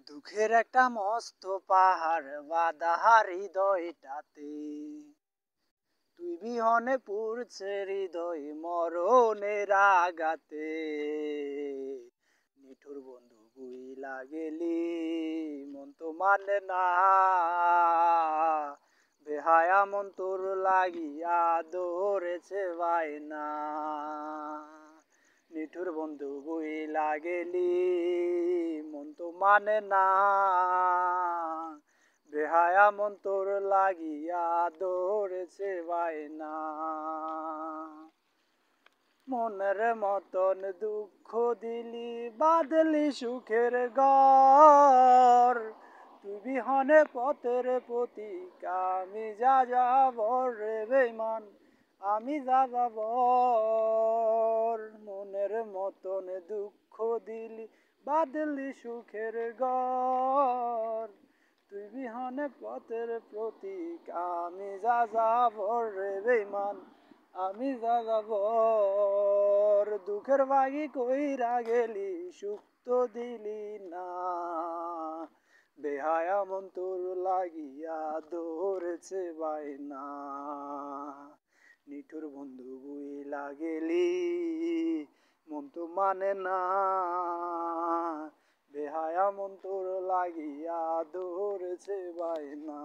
দুঃখের একটা মস্ত পাহাড় বাঁধা হৃদয়টাতে, তুই বিহনে পুড়ছে হৃদয় মরণের আঘাতে। নিঠুর বন্ধু বুইলা গেলি, মন তো মানে না, বেহায়া মন তোর লাগিয়া ধরেছে বায়না। নিঠুর বন্ধু বুইলা গেলি, মন তো মানে না, বেহায়া মন তোর লাগিয়া ধরেছে বায়না। মনের মতন দুঃখ দিলি, বাঁধলি সুখের ঘর, তুই বিহনে পথের পথিক আমি যা যাব রে বেঈমান, আমি যা যাব। মনের মতন দুঃখ দিলি, বাঁধলি সুখের ঘর, তুই বিহনে পথের প্রতীক আমি যা যাব রে বেঈমান, আমি যা যাব। দুঃখের বাগি কইরা গেলি, সুখ তো দিলি না, বেহায়া মন তোর লাগিয়া ধরেছে বায়না। নিঠুর বন্ধু বুইলা গেলি, মন তো মানে না, বেহায়া মন তোর লাগিয়া ধরেছে বায়না।